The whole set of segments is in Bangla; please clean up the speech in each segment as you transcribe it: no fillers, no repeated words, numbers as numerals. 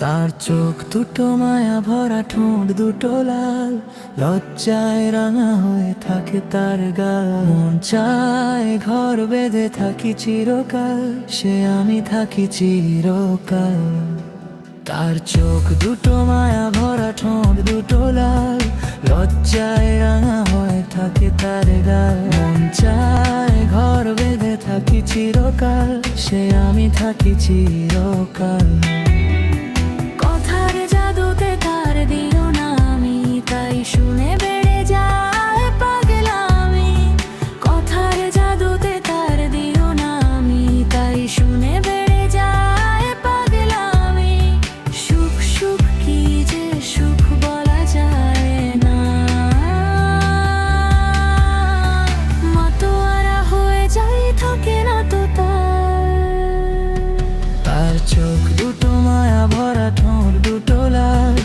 তার চোখ দুটো মায়া ভরা, ঠোঁট দুটো লাল, লজ্জায় রাঙা হয়ে থাকে তার গাল। মন চায় ঘর বেঁধে থাকি চিরকাল, সে আমি থাকি চিরকাল। তার চোখ দুটো মায়া ভরা, ঠোঁট দুটো লাল, লজ্জায় রাঙা হয়ে থাকে তার গাল। মন চায় ঘর বেঁধে থাকি চিরকাল, সে আমি থাকি চিরকাল। কথার জাদুতে তার দিও না আমি, তাই শুনে বেড়ে যায় পাগলামি। কথার জাদুতে তার দিও না আমি, তাই শুনে বেড়ে যায় পাগলামি। সুখ সুখ কি যে সুখ বলা যায় না, মাতোয়ারা হয়ে যাই থাকে না তো তার চোখ দুটো মায়া ভরা, ঠোঁট দুটো লাল,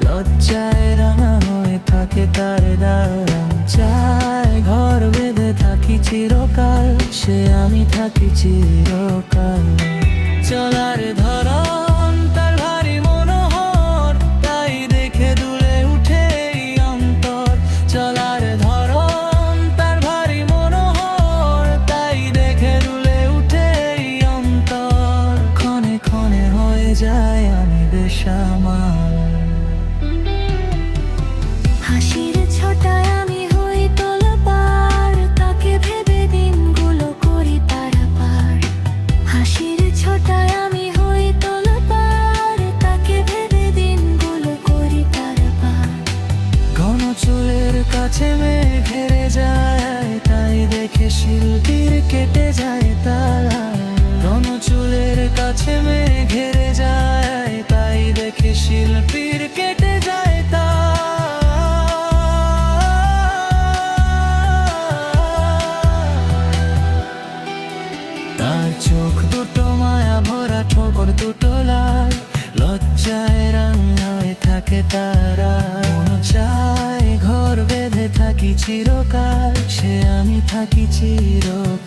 লজ্জায় রাঙা হয়ে থাকে তার গাল। চায় ঘর বেঁধে থাকি চিরকাল, সে আমি থাকি চিরকাল। চলার ধরন তার ভারী মনোহর, তাই দেখে দুলে উঠে এই অন্তর। চলার ধরন তার ভারী মনোহর, তাই দেখে দুলে উঠে এই অন্তর। ক্ষণে ক্ষণে হয়ে যায় আমি বেসামাল। হাসির ছটায় আমি হই তোলপাড়, তাকে ভেবে দিনগুলো করি পারাপার। হাসির ছটায় আমি হই তোলপাড়, তাকে ভেবে দিনগুলো করি পারাপার। ঘন চুলের কাছে মেঘ ঘেরে যায়, তাই দেখে শিল্পীর কেটে যায় তারা। ঘন চুলের কাছে মেঘ ঘেরে যায়, তাই দেখে শিল্পীর কেটে যায় তার চোখ দুটো মায়া ভরা, ঠোঁট দুটো লাল, লজ্জায় রাঙা হয়ে থাকে তারা। মন চায় ঘর বেঁধে থাকি চিরকাল, সে আমি থাকি চিরকাল।